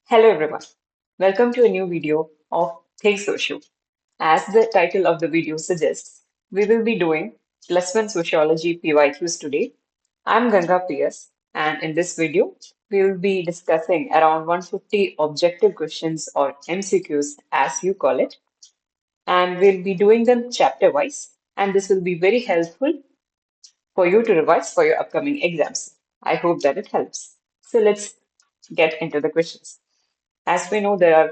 Hello everyone. Welcome to a new video of Think Social. As the title of the video suggests, we will be doing Plus One Sociology PYQs today. I'm Ganga PS, and in this video, we will be discussing around 150 objective questions or MCQs as you call it, and we'll be doing them chapter wise, and this will be very helpful for you to revise for your upcoming exams. I hope that it helps. So let's get into the questions. As we know, there are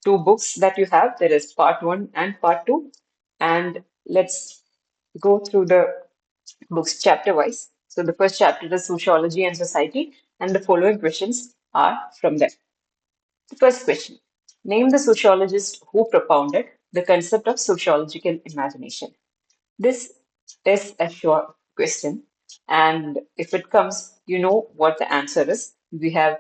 two books that you have. There is part one and part two. And let's go through the books chapter wise. So the first chapter is Sociology and Society, and the following questions are from them. The first question: name the sociologist who propounded the concept of sociological imagination. This is a short question, and if it comes, you know what the answer is. We have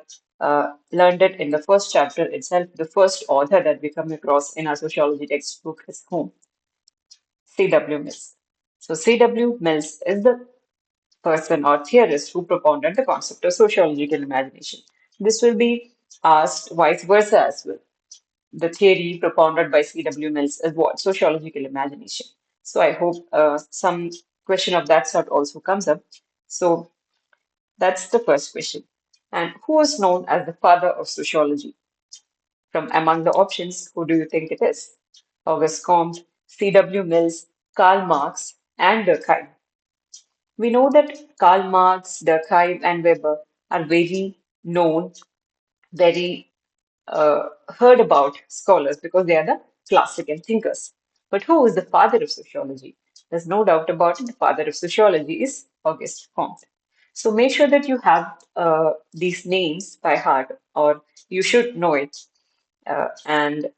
learned it in the first chapter itself. The first author that we come across in our sociology textbook is whom? C.W. Mills. So, C.W. Mills is the person or theorist who propounded the concept of sociological imagination. This will be asked vice versa as well. The theory propounded by C.W. Mills is what? Sociological imagination. So I hope some question of that sort also comes up. So that's the first question. And who is known as the father of sociology? From among the options, who do you think it is? Auguste Comte, C.W. Mills, Karl Marx, and Durkheim. We know that Karl Marx, Durkheim, and Weber are very known, very heard about scholars because they are the classical thinkers. But who is the father of sociology? There's no doubt about it. The father of sociology is Auguste Comte. So make sure that you have these names by heart, or you should know it. And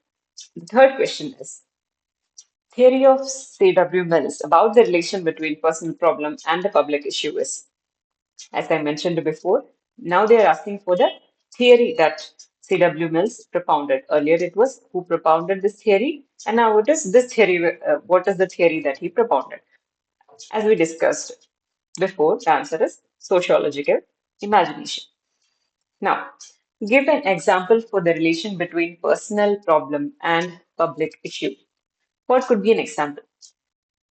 the third question is theory of C.W. Mills about the relation between personal problem and the public issue is, as I mentioned before, now they are asking for the theory that C.W. Mills propounded. Earlier it was who propounded this theory, and now it is this theory. What is the theory that he propounded? As we discussed before, the answer is sociological imagination. Now, give an example for the relation between personal problem and public issue. What could be an example?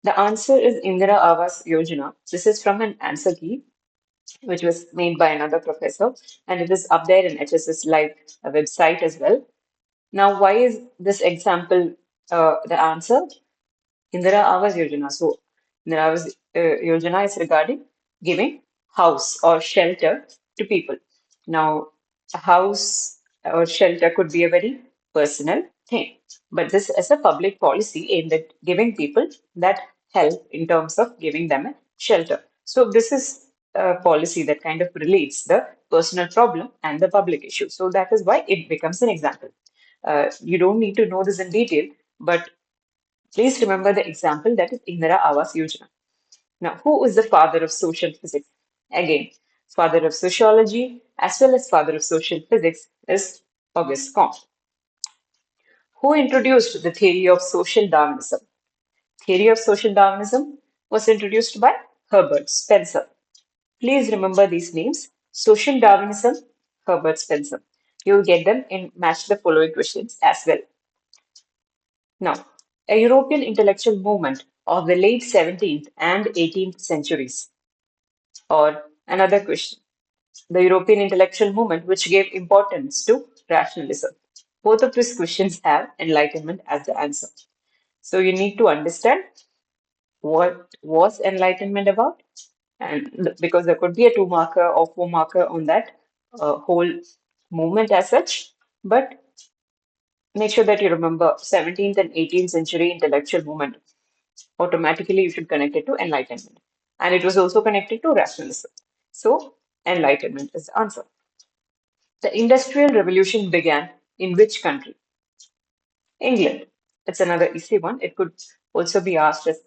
The answer is Indira Awas Yojana. This is from an answer key which was made by another professor, and it is up there in HSS Live website as well. Now, why is this example the answer? Indira Awas Yojana. So, Indira Awas Yojana is regarding giving house or shelter to people. Now, a house or shelter could be a very personal thing, but this is a public policy aimed at giving people that help in terms of giving them a shelter. So, this is a policy that kind of relates the personal problem and the public issue. So, that is why it becomes an example. You don't need to know this in detail, but please remember the example that is Indira Awas Yojana. Now, who is the father of social physics? Again, father of sociology as well as father of social physics is Auguste Comte. Who introduced the theory of social Darwinism? Theory of social Darwinism was introduced by Herbert Spencer. Please remember these names: social Darwinism, Herbert Spencer. You'll get them in match the following questions as well. Now, a European intellectual movement of the late 17th and 18th centuries. Or another question, the European intellectual movement which gave importance to rationalism. Both of these questions have enlightenment as the answer. So you need to understand what was enlightenment about, and because there could be a two marker or four marker on that whole movement as such, but make sure that you remember 17th and 18th century intellectual movement. Automatically you should connect it to enlightenment. And it was also connected to rationalism. So enlightenment is the answer. The Industrial Revolution began in which country? England. It's another easy one. It could also be asked as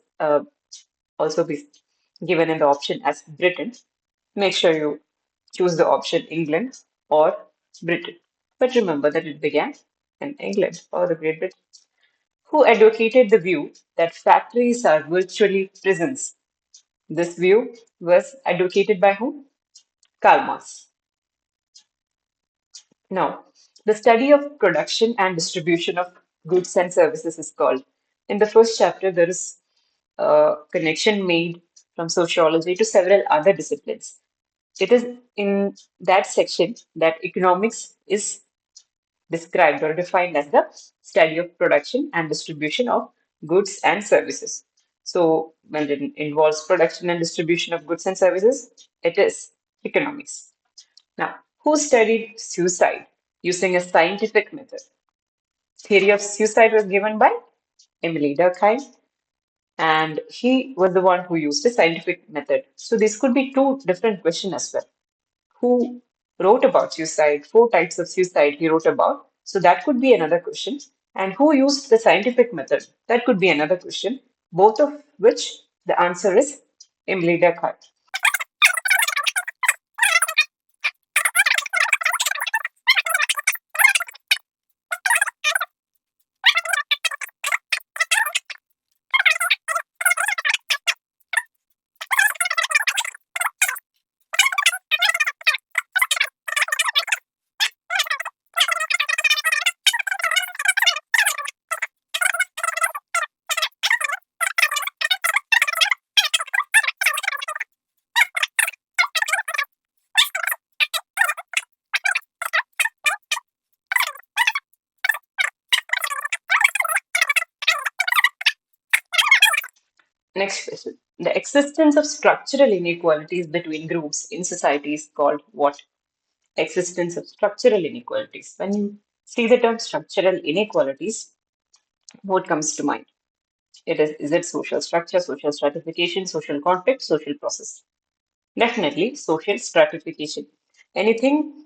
also be given in the option as Britain. Make sure you choose the option England or Britain. But remember that it began in England or the Great Britain. Who advocated the view that factories are virtually prisons? This view was advocated by whom? Karl Marx. Now, the study of production and distribution of goods and services is called. In the first chapter, there is a connection made from sociology to several other disciplines. It is in that section that economics is described or defined as the study of production and distribution of goods and services. So, when it involves production and distribution of goods and services, it is economics. Now, who studied suicide using a scientific method? Theory of suicide was given by Emily Durkheim, and he was the one who used a scientific method. So, this could be two different questions as well. Who wrote about suicide? Four types of suicide he wrote about. So, that could be another question. And who used the scientific method? That could be another question. Both of which the answer is Emily Durkheim. Next question. The existence of structural inequalities between groups in society is called what? Existence of structural inequalities. When you see the term structural inequalities, what comes to mind? Is it social structure, social stratification, social context, social process? Definitely social stratification. Anything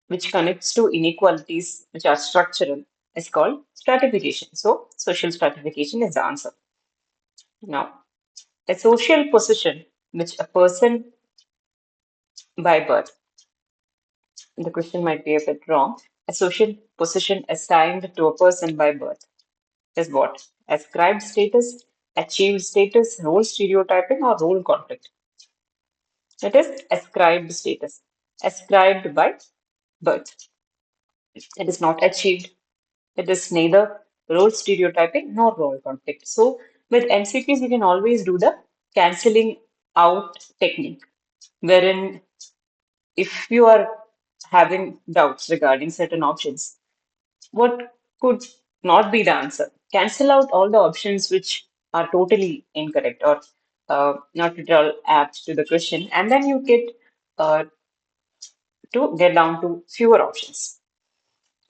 which connects to inequalities which are structural is called stratification. So social stratification is the answer. Now, a social position which a person by birth, the question might be a bit wrong. A social position assigned to a person by birth is what? Ascribed status, achieved status, role stereotyping, or role conflict. It is ascribed status, ascribed by birth. It is not achieved. It is neither role stereotyping nor role conflict. So with MCQs, you can always do the cancelling out technique, wherein if you are having doubts regarding certain options, what could not be the answer? Cancel out all the options which are totally incorrect or not at all apt to the question, and then you get to get down to fewer options.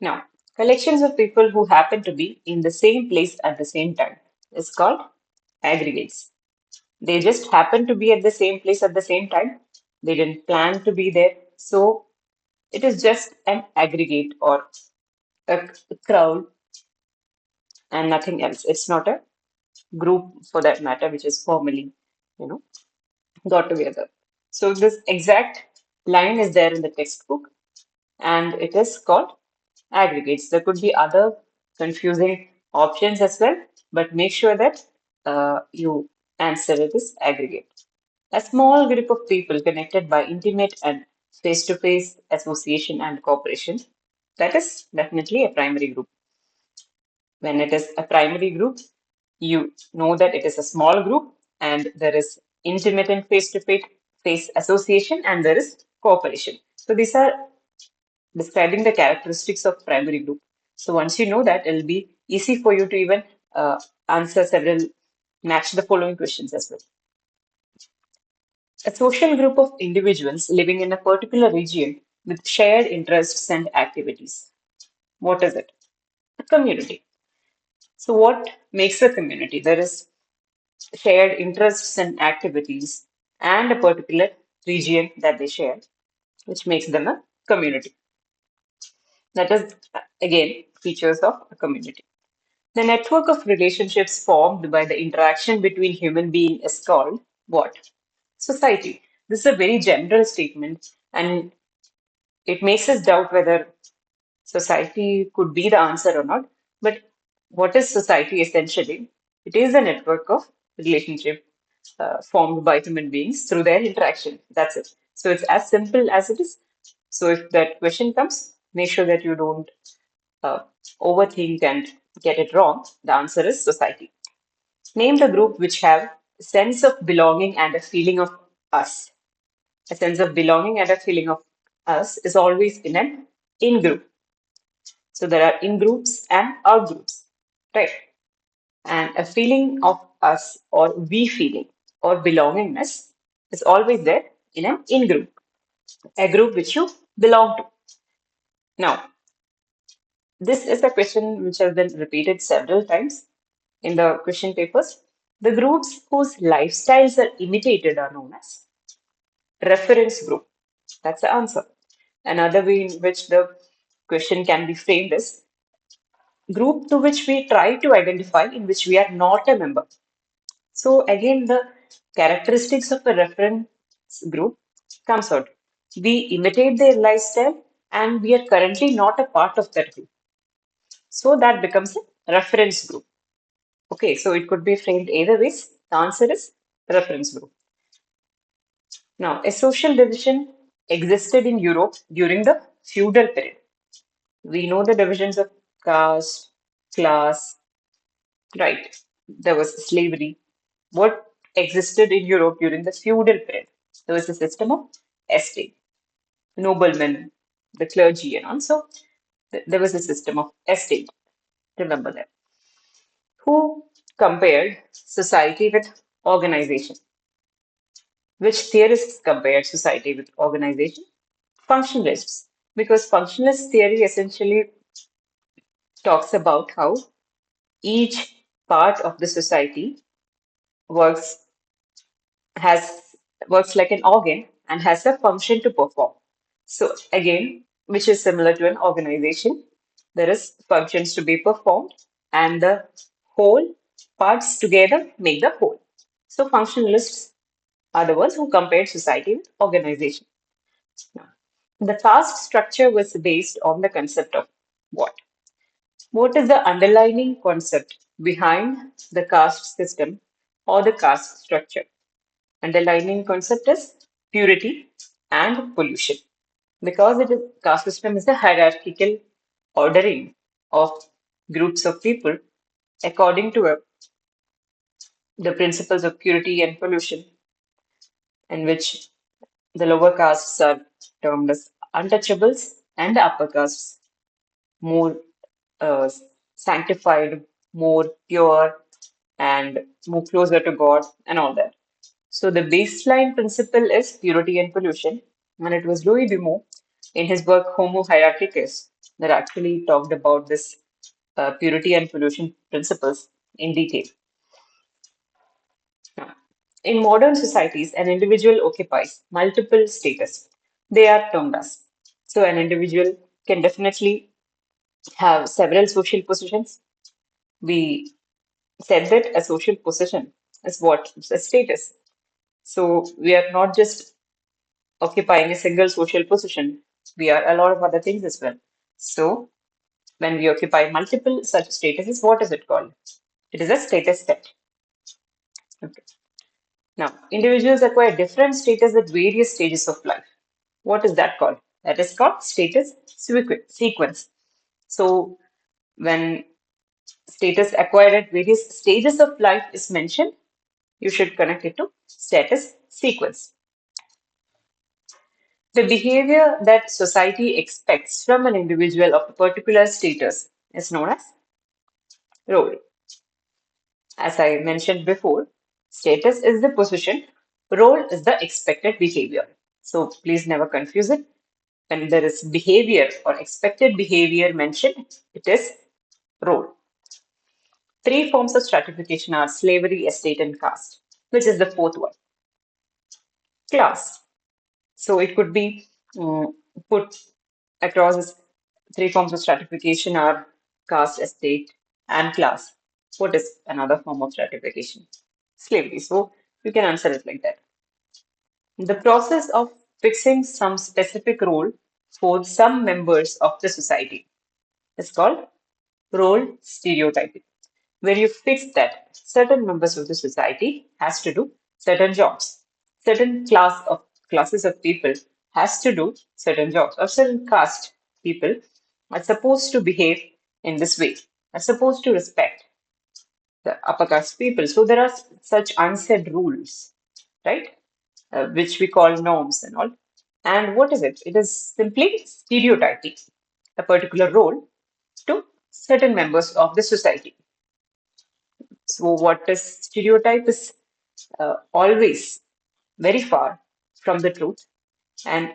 Now, collections of people who happen to be in the same place at the same time is called aggregates. They just happen to be at the same place at the same time. They didn't plan to be there. So it is just an aggregate or a crowd and nothing else. It's not a group for that matter, which is formally, you know, got together. So this exact line is there in the textbook and it is called aggregates. There could be other confusing options as well, but make sure that you answer it as aggregate. A small group of people connected by intimate and face-to-face association and cooperation. That is definitely a primary group. When it is a primary group, you know that it is a small group and there is intimate and face-to-face association and there is cooperation. So these are describing the characteristics of primary group. So once you know that, it'll be easy for you to even answer several, match the following questions as well. A social group of individuals living in a particular region with shared interests and activities. What is it? A community. So what makes a community? There is shared interests and activities and a particular region that they share, which makes them a community. That is, again, features of a community. The network of relationships formed by the interaction between human beings is called what? Society. This is a very general statement and it makes us doubt whether society could be the answer or not. But what is society essentially? It is a network of relationship formed by human beings through their interaction. That's it. So it's as simple as it is. So if that question comes, make sure that you don't uh, overthink and get it wrong. The answer is society. Name the group which have a sense of belonging and a feeling of us. A sense of belonging and a feeling of us is always in an in group. So there are in groups and out groups, right? And a feeling of us or we feeling or belongingness is always there in an in group, a group which you belong to. Now, this is a question which has been repeated several times in the question papers. The groups whose lifestyles are imitated are known as reference group. That's the answer. Another way in which the question can be framed is group to which we try to identify in which we are not a member. So again, the characteristics of a reference group comes out. We imitate their lifestyle and we are currently not a part of that group. So that becomes a reference group. Okay, so it could be framed either ways. The answer is reference group. Now, a social division existed in Europe during the feudal period. We know the divisions of caste, class, right? There was slavery. What existed in Europe during the feudal period? There was a system of estate, noblemen, the clergy, and also there was a system of estate. Remember that. Who compared society with organization? Which theorists compared society with organization? Functionalists. Because functionalist theory essentially talks about how each part of the society works has works like an organ and has a function to perform. So again, which is similar to an organization, there is functions to be performed and the whole parts together make the whole. So functionalists are the ones who compared society with organization. Now, the caste structure was based on the concept of what? What is the underlying concept behind the caste system or the caste structure? Underlying concept is purity and pollution. Because caste system is a hierarchical ordering of groups of people according to the principles of purity and pollution, in which the lower castes are termed as untouchables and the upper castes more uh, sanctified, more pure, and more closer to God, and all that. So the baseline principle is purity and pollution, and it was Louis Dumont in his work Homo Hierarchicus that actually talked about this purity and pollution principles in detail. Now, in modern societies, an individual occupies multiple status. They are termed as. So an individual can definitely have several social positions. We said that a social position is what? It's a status. So we are not just occupying a single social position. We are a lot of other things as well. So when we occupy multiple such statuses, what is it called? It is a status set. Okay. Now, individuals acquire different status at various stages of life. What is that called? That is called status sequence. So when status acquired at various stages of life is mentioned, you should connect it to status sequence. The behavior that society expects from an individual of a particular status is known as role. As I mentioned before, status is the position, role is the expected behavior. So please never confuse it. When there is behavior or expected behavior mentioned, it is role. Three forms of stratification are slavery, estate, and caste, which is the fourth one. Class. So it could be put across as three forms of stratification are caste, estate, and class. What is another form of stratification? Slavery. So you can answer it like that. The process of fixing some specific role for some members of the society is called role stereotyping, where you fix that certain members of the society has to do certain jobs, certain classes of people has to do certain jobs, or certain caste people are supposed to behave in this way, are supposed to respect the upper caste people. So there are such unsaid rules, right? Which we call norms and all. And what is it? It is simply stereotyping a particular role to certain members of the society. So what is stereotype is always very far from the truth, and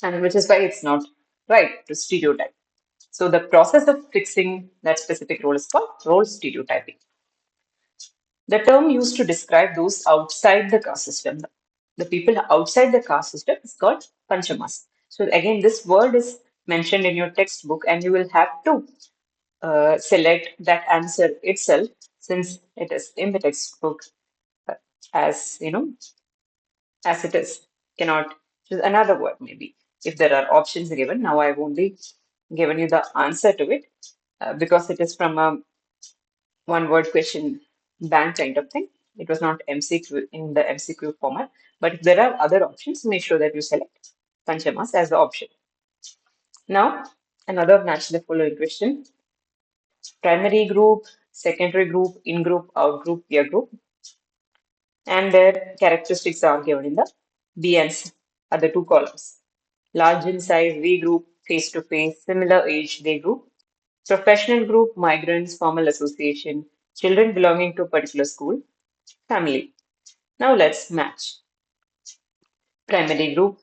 and which is why it's not right to stereotype. So the process of fixing that specific role is called role stereotyping. The term used to describe those outside the caste system. The people outside the caste system is called panchamas. So again, this word is mentioned in your textbook, and you will have to select that answer itself since it is in the textbook uh, as as it is. Cannot choose another word maybe. If there are options given, now I've only given you the answer to it because it is from a one word question bank kind of thing. It was not MCQ in the MCQ format. But if there are other options, make sure that you select Panchamas as the option. Now, another match the following question. Primary group, secondary group, in-group, out-group, peer group, and their characteristics are given in the B and C are the two columns. Large in size, V group, face-to-face, similar age, they group. Professional group, migrants, formal association, children belonging to a particular school, family. Now let's match. Primary group,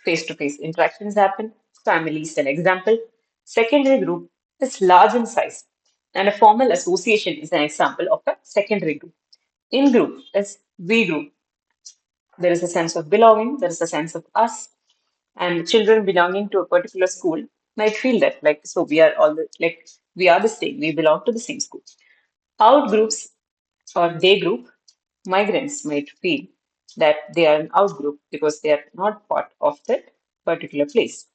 face-to-face interactions happen. Family is an example. Secondary group is large in size, and a formal association is an example of a secondary group. In group is we group. There is a sense of belonging, there is a sense of us, and children belonging to a particular school might feel that like so we are all we are the same, we belong to the same school. Out groups or they group, migrants might feel that they are an out group because they are not part of that particular place.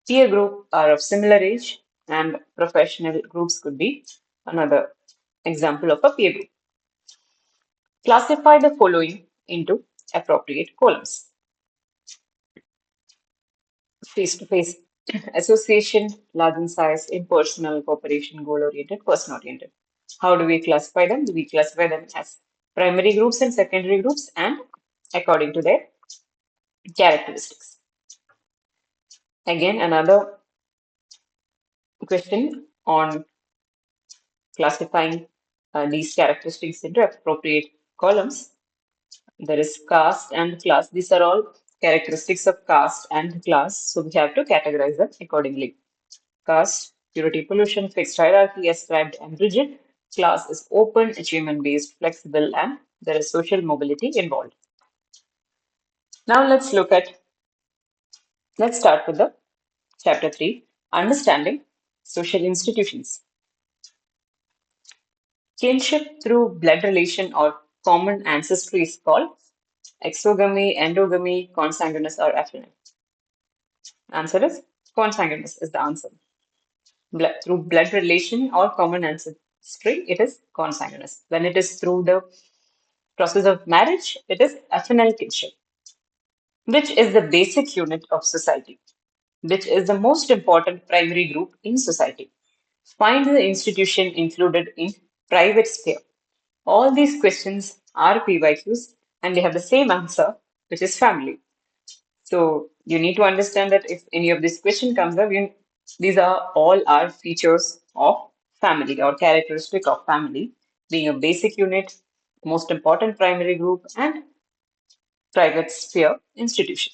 Peer group are of similar age, and professional groups could be another example of a peer group. Classify the following into appropriate columns. Face-to-face association, large in size, impersonal, cooperation, goal-oriented, person-oriented. How do we classify them? We classify them as primary groups and secondary groups and according to their characteristics. Again, another question on classifying these characteristics into appropriate columns. There is caste and class. These are all characteristics of caste and class. So we have to categorize them accordingly. Caste, purity, pollution, fixed hierarchy, ascribed and rigid. Class is open, achievement-based, flexible, and there is social mobility involved. Now let's start with the chapter 3, Understanding Social Institutions. Kinship through blood relation or common ancestry is called exogamy, endogamy, consanguineous, or affinity. Answer is consanguineous is the answer. Through blood relation or common ancestry, it is consanguineous. When it is through the process of marriage, it is affinal kinship, which is the basic unit of society, which is the most important primary group in society. Find the institution included in private sphere. All these questions are PYQs and they have the same answer, which is family. So you need to understand that if any of this question comes up, these are all our features of family or characteristic of family, being a basic unit, most important primary group, and private sphere institution.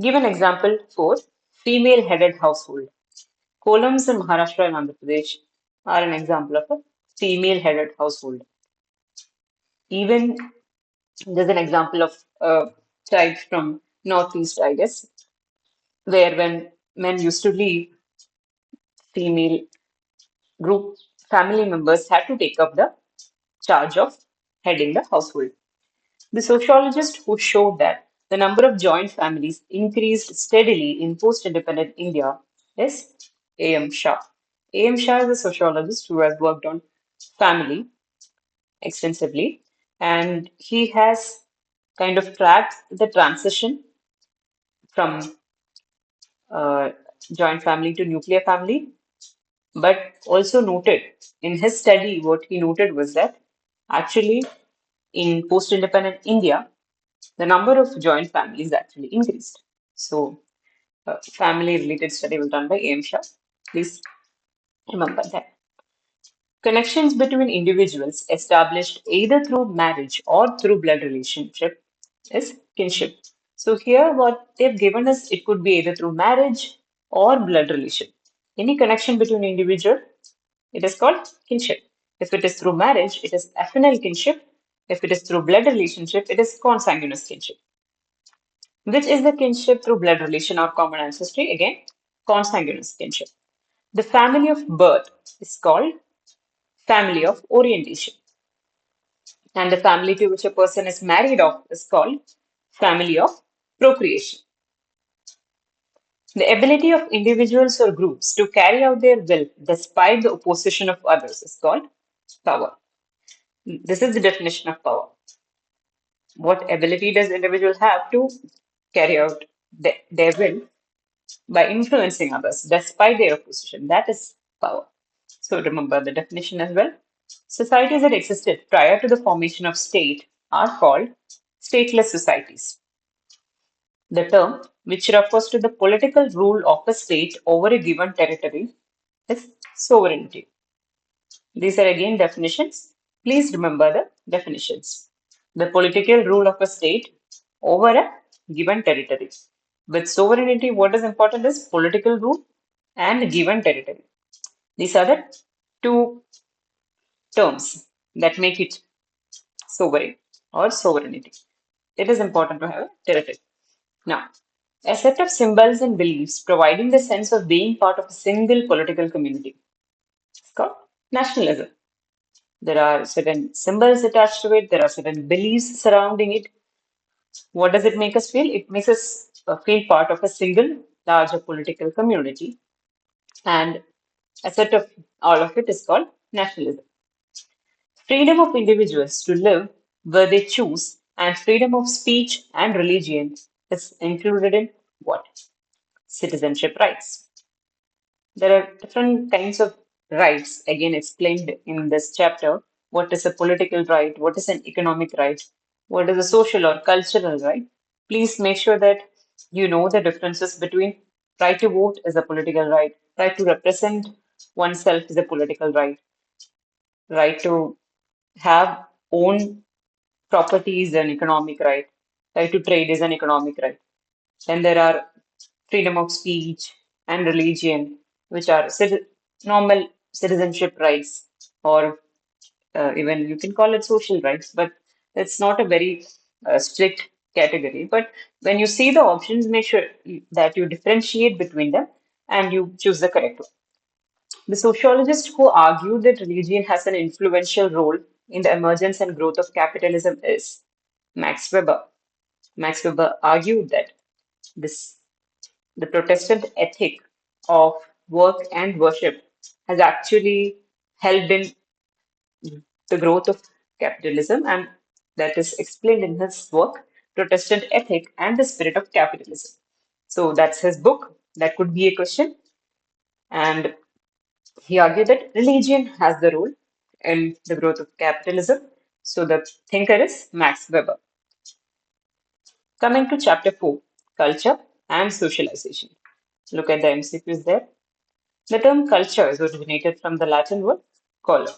Give an example for female-headed household. Kolams in Maharashtra and Andhra Pradesh are an example of a female-headed household. Even there's an example of a tribe from Northeast, I guess, where when men used to leave, female group family members had to take up the charge of heading the household. The sociologist who showed that the number of joint families increased steadily in post-independent India is A.M. Shah. A.M. Shah is a sociologist who has worked on family extensively, and he has kind of tracked the transition from uh, joint family to nuclear family, but also noted in his study, what he noted was that actually in post-independent India, the number of joint families actually increased. So, family-related study was done by A.M. Shah. Please remember that. Connections between individuals established either through marriage or through blood relationship is kinship. So here what they've given us, it could be either through marriage or blood relation. Any connection between individual, it is called kinship. If it is through marriage, it is affinal kinship. If it is through blood relationship, it is consanguineous kinship. Which is the kinship through blood relation or common ancestry? Again, consanguineous kinship. The family of birth is called family of orientation. And the family to which a person is married off is called family of procreation. The ability of individuals or groups to carry out their will despite the opposition of others is called power. This is the definition of power. What ability does individual have to carry out their will by influencing others despite their opposition? That is power. So remember the definition as well. Societies that existed prior to the formation of state are called stateless societies. The term, which refers to the political rule of a state over a given territory, is sovereignty. These are again definitions. Please remember the definitions. The political rule of a state over a given territory. With sovereignty, what is important is political rule and given territory. These are the two terms that make it sovereign or sovereignty. It is important to have a territory. Now, a set of symbols and beliefs providing the sense of being part of a single political community. It's called nationalism. There are certain symbols attached to it, there are certain beliefs surrounding it. What does it make us feel? It makes us feel part of a single larger political community. And a set of all of it is called nationalism. Freedom of individuals to live where they choose and freedom of speech and religion is included in what? Citizenship rights. There are different kinds of rights, again explained in this chapter. What is a political right? What is an economic right? What is a social or cultural right? Please make sure that you know the differences between right to vote is a political right to represent oneself is a political right to have own property is an economic right to trade is an economic right. Then there are freedom of speech and religion, which are normal citizenship rights, or even you can call it social rights, but it's not a very strict category. But when you see the options, make sure that you differentiate between them and you choose the correct one. The sociologist who argued that religion has an influential role in the emergence and growth of capitalism is Max Weber. Max Weber argued that this the Protestant ethic of work and worship has actually helped in the growth of capitalism, and that is explained in his work, Protestant Ethic and the Spirit of Capitalism. So that's his book. That could be a question. And he argued that religion has the role in the growth of capitalism. So the thinker is Max Weber. Coming to chapter 4, culture and socialization. Look at the MCQs there. The term culture is originated from the Latin word color.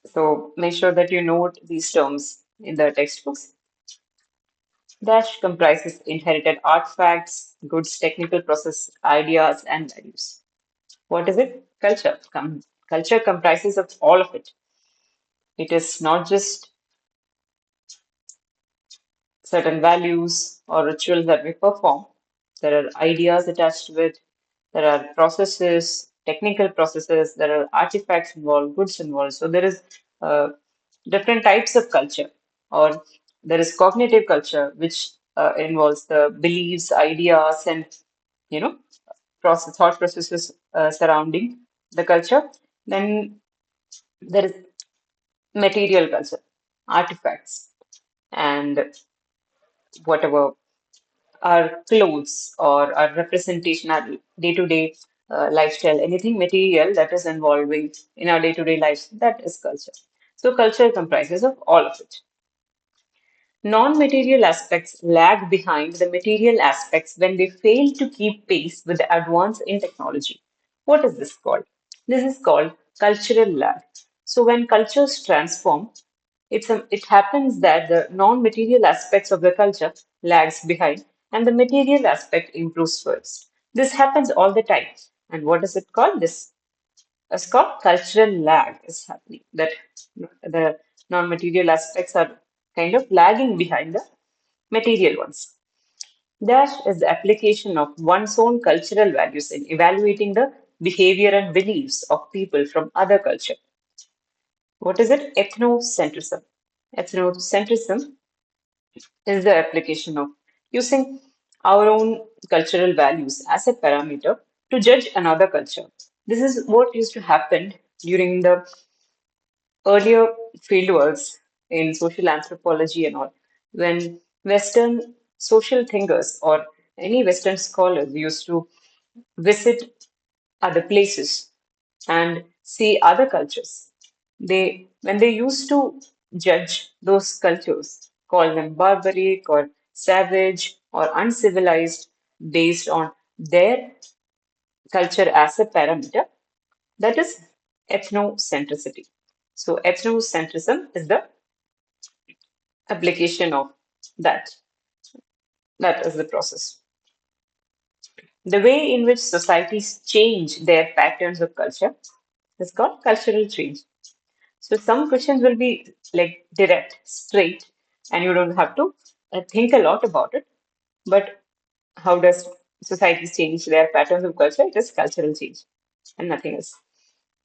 So make sure that you note these terms in the textbooks. Dash comprises inherited artifacts, goods, technical process, ideas, and values. What is it? Culture. Culture comprises of all of it. It is not just certain values or rituals that we perform. There are ideas attached to it. There are processes, technical processes. There are artifacts involved, goods involved. So there is different types of culture, or there is cognitive culture, which involves the beliefs, ideas, and you know, thought processes surrounding the culture. Then there is material culture, artifacts, and whatever our clothes or our representation, our day-to-day lifestyle, anything material that is involving in our day-to-day lives, that is culture. So culture comprises of all of it. Non-material aspects lag behind the material aspects when they fail to keep pace with the advance in technology. What is this called? This is called cultural lag. So when cultures transform, it happens that the non-material aspects of the culture lags behind and the material aspect improves first. This happens all the time. And what is it called? This is called cultural lag is happening. That the non-material aspects are kind of lagging behind the material ones. Dash is the application of one's own cultural values in evaluating the behavior and beliefs of people from other culture. What is it? Ethnocentrism. Ethnocentrism is the application of using our own cultural values as a parameter to judge another culture. This is what used to happen during the earlier fieldworks in social anthropology and all, when Western social thinkers or any Western scholars used to visit other places and see other cultures. When they used to judge those cultures, call them barbaric or savage or uncivilized based on their culture as a parameter, that is ethnocentricity. So ethnocentrism is the application of that. That is the process. The way in which societies change their patterns of culture is called cultural change. So some questions will be like direct, straight, and you don't have to think a lot about it. But how does societies change their patterns of culture? It is cultural change and nothing else.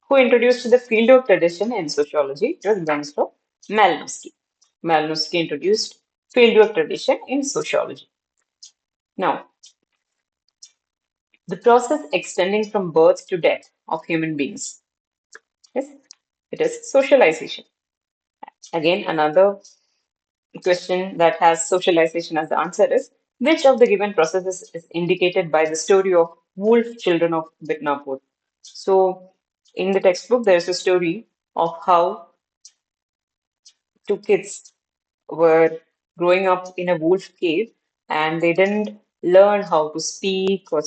Who introduced the field of tradition in sociology? It was Branislaw Malinowski. Malinowski introduced field of tradition in sociology. Now, the process extending from birth to death of human beings. Yes, it is socialization. Again, another question that has socialization as the answer is which of the given processes is indicated by the story of wolf children of Bitnapur? So, in the textbook, there is a story of how two kids were growing up in a wolf cave and they didn't learn how to speak or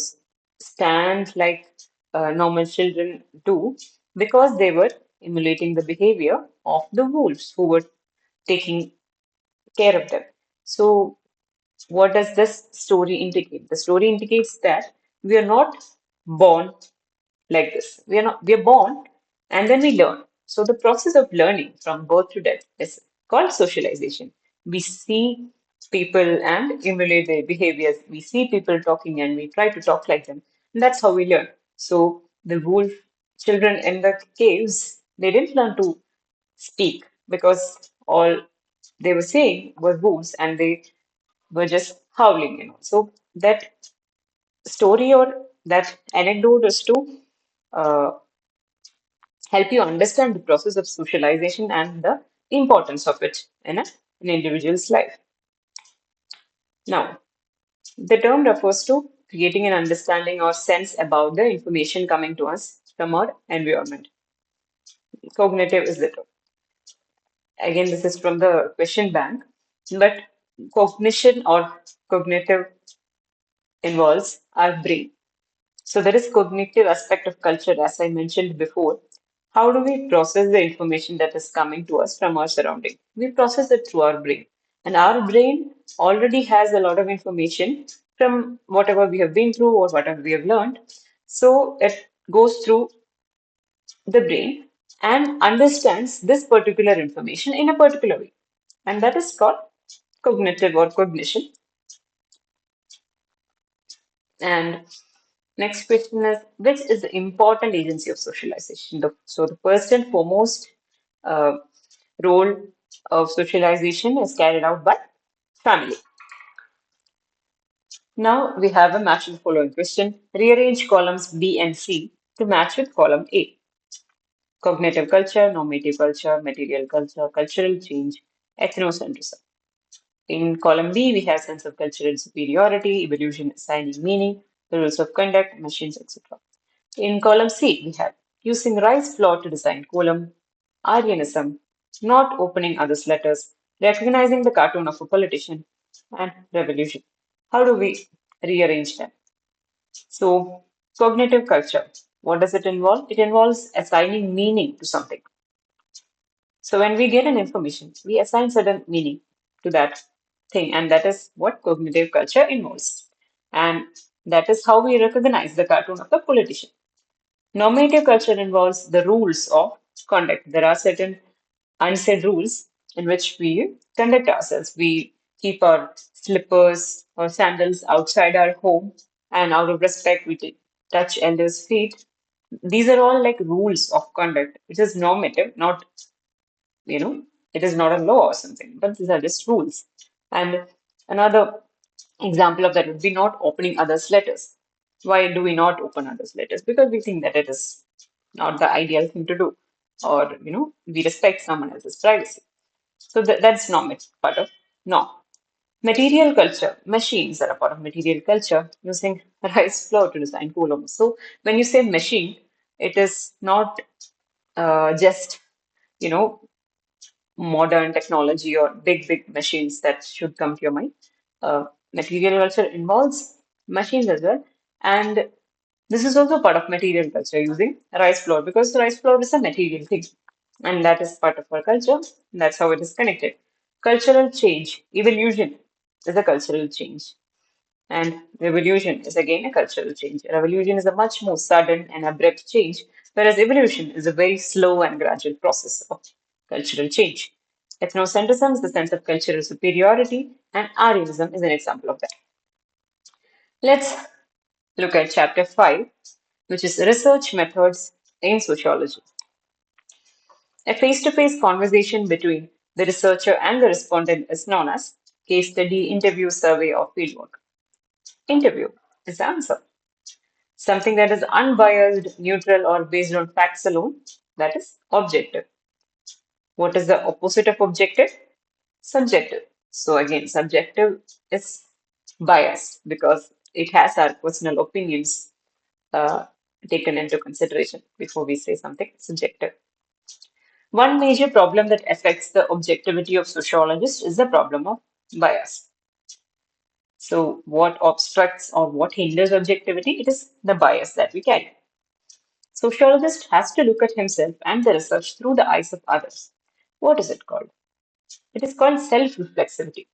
stand like normal children do because they were emulating the behavior of the wolves who were taking care of them. So, what does this story indicate? The story indicates that we are not born like this. We are born and then we learn. So the process of learning from birth to death is called socialization. We see people and emulate their behaviors. We see people talking and we try to talk like them. And that's how we learn. So the wolf children in the caves, they didn't learn to speak because all they were saying were wolves and they were just howling, So that story or that anecdote is to uh, help you understand the process of socialization and the importance of it in an individual's life. Now, the term refers to creating an understanding or sense about the information coming to us from our environment. Cognitive is the term. Again, this is from the question bank, but cognition or cognitive involves our brain. So there is cognitive aspect of culture, as I mentioned before. How do we process the information that is coming to us from our surrounding? We process it through our brain. And our brain already has a lot of information from whatever we have been through or whatever we have learned. So it goes through the brain and understands this particular information in a particular way. And that is called cognitive or cognition. And next question is, which is the important agency of socialization? So the first and foremost uh, role of socialization is carried out by family. Now we have a match the following question. Rearrange columns B and C to match with column A. Cognitive culture, normative culture, material culture, cultural change, ethnocentrism. In column B, we have sense of cultural superiority, evolution assigning meaning, the rules of conduct, machines, etc. In column C, we have using Rice law to design column, Aryanism, not opening others' letters, recognizing the cartoon of a politician, and revolution. How do we rearrange them? So, cognitive culture. What does it involve? It involves assigning meaning to something. So, when we get an information, we assign certain meaning to that thing, and that is what cognitive culture involves. And that is how we recognize the cartoon of the politician. Normative culture involves the rules of conduct. There are certain unsaid rules in which we conduct ourselves. We keep our slippers or sandals outside our home, and out of respect, we touch elders' feet. These are all like rules of conduct. It is normative, not, you know, it is not a law or something, but these are just rules. And another example of that would be not opening others' letters. Why do we not open others' letters? Because we think that it is not the ideal thing to do, or we respect someone else's privacy. So that's not part of no. Material culture, machines are a part of material culture using rice flour to design columns. So when you say machine, it is not just you know modern technology or big machines that should come to your mind. Material culture involves machines as well, and this is also part of material culture using rice flour because rice flour is a material thing, and that is part of our culture. That's how it is connected. Cultural change, evolution is a cultural change. And revolution is again a cultural change. Revolution is a much more sudden and abrupt change, whereas evolution is a very slow and gradual process of cultural change. Ethnocentrism is the sense of cultural superiority, and Aryanism is an example of that. Let's look at chapter 5, which is research methods in sociology. A face to face conversation between the researcher and the respondent is known as case study, interview, survey, or fieldwork. Interview is the answer. Something that is unbiased, neutral, or based on facts alone, that is objective. What is the opposite of objective? Subjective. So, again, subjective is bias because it has our personal opinions uh, taken into consideration before we say something subjective. One major problem that affects the objectivity of sociologists is the problem of bias. So, what obstructs or what hinders objectivity? It is the bias that we carry. Sociologist has to look at himself and the research through the eyes of others. What is it called? It is called self-reflexivity.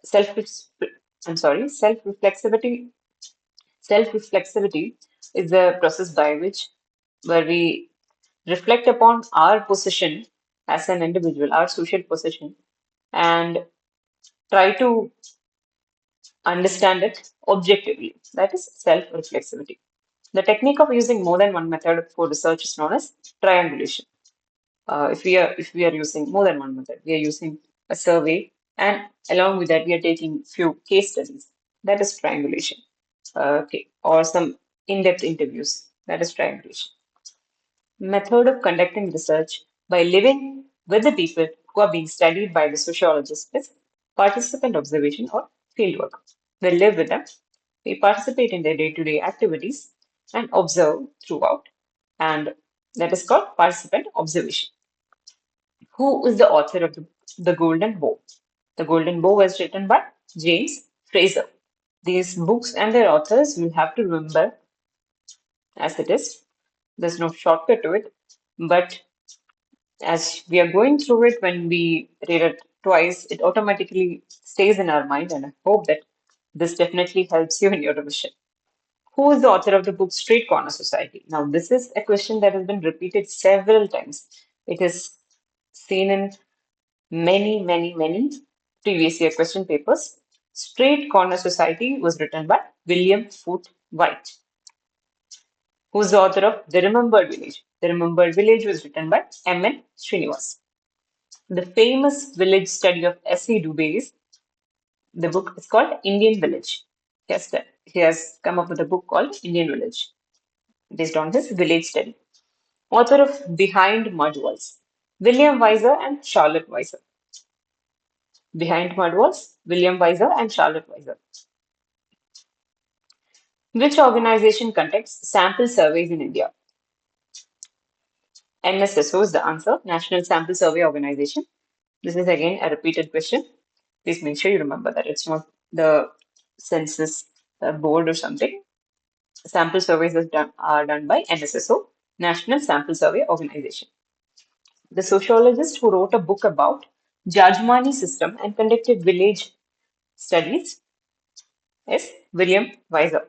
Self, I'm sorry, self-reflexivity. Self-reflexivity is the process by which where we reflect upon our position as an individual, our social position, and try to understand it objectively. That is self-reflexivity. The technique of using more than one method for research is known as triangulation. If we are using more than one method, we are using a survey, and along with that, we are taking few case studies. That is triangulation. Okay, or some in-depth interviews. That is triangulation. Method of conducting research by living with the people who are being studied by the sociologist is participant observation or fieldwork. We live with them, we participate in their day-to-day activities and observe throughout, and that is called participant observation. Who is the author of the Golden Bow? The Golden Bow was written by James Fraser. These books and their authors you have to remember as it is. There's no shortcut to it, but as we are going through it, when we read it twice, it automatically stays in our mind, and I hope that this definitely helps you in your revision. Who is the author of the book Street Corner Society? Now, this is a question that has been repeated several times. It is seen in many previous year question papers. Straight Corner Society was written by William Foote White, who's the author of The Remembered Village. The Remembered Village was written by M.N. Srinivas. The famous village study of S.E. Dubé's, the book is called Indian Village. He has come up with a book called Indian Village based on his village study. Author of Behind Mud Walls, William Weiser and Charlotte Weiser. Behind mud walls, William Weiser and Charlotte Weiser. Which organization conducts sample surveys in India? NSSO is the answer, National Sample Survey Organization. This is again a repeated question. Please make sure you remember that it's not the census board or something. Sample surveys are done by NSSO, National Sample Survey Organization. The sociologist who wrote a book about Jajmani system and conducted village studies is William Weiser.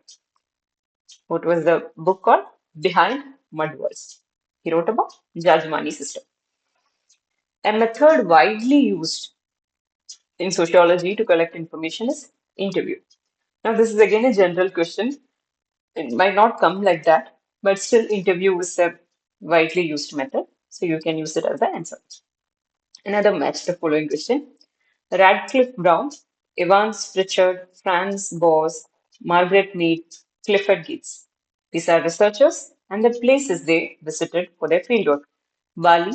What was the book called? Behind Mud Walls. He wrote about Jajmani system. A method widely used in sociology to collect information is interview. Now, this is again a general question. It might not come like that, but still, interview is a widely used method, so you can use it as the answer. Another match the following question. Radcliffe Brown, Evans Pritchard, Franz Boas, Margaret Mead, Clifford Geertz. These are researchers and the places they visited for their fieldwork. Bali,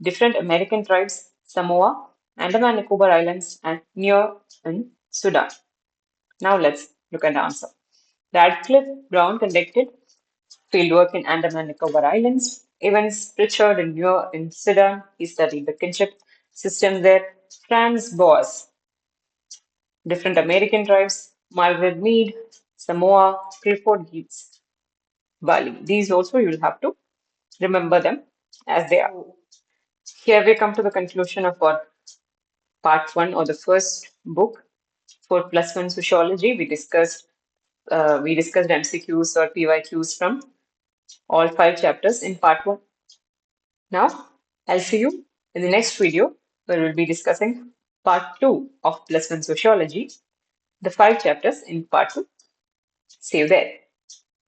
different American tribes, Samoa, Andaman and Nicobar Islands, and near in Sudan. Now let's look at the answer. Radcliffe Brown conducted fieldwork in Andaman and Nicobar Islands. Evans Pritchard in Sudan, he studied the kinship system there. Franz Boas, different American tribes. Margaret Mead, Samoa, Clifford Geertz, Bali. These also you'll have to remember them as they are. Here we come to the conclusion of our part one or the first book for Plus One Sociology. We discussed MCQs or PYQs from all 5 chapters in part one. Now, I'll see you in the next video where we'll be discussing part two of Plus One Sociology, the 5 chapters in part two. See you there.